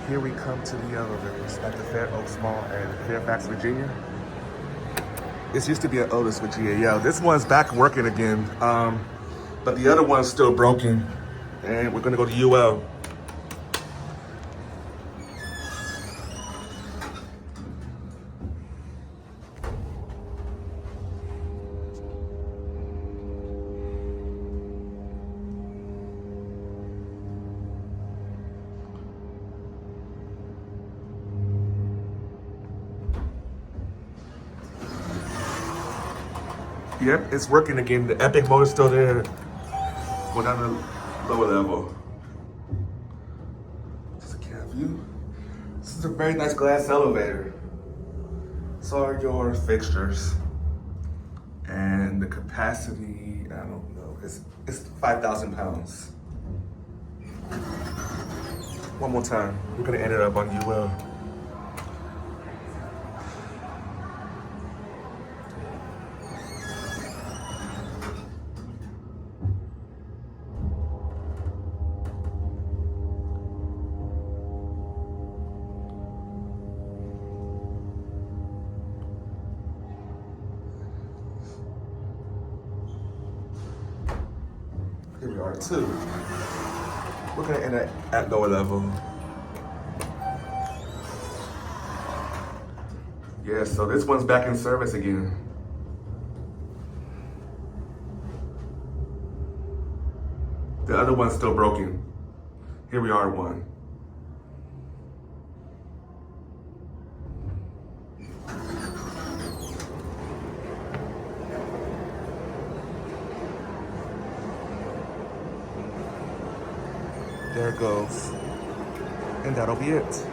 Here we come to the elevators at the Fairfax Mall in Fairfax, Virginia. This used to be at Otis, Virginia. Yeah, this one's back working again, but the other one's still broken. And we're gonna go to UL. Yep, it's working again. The Epic motor's still there. Go down to the lower level. Just a cab view. This is a very nice glass elevator. So are your fixtures. And the capacity, I don't know, it's 5,000 pounds. One more time. We're gonna end it up on UL. Here we are too. We're gonna end it at lower level. Yeah, so this one's back in service again. The other one's still broken. Here we are one. There it goes. And that'll be it.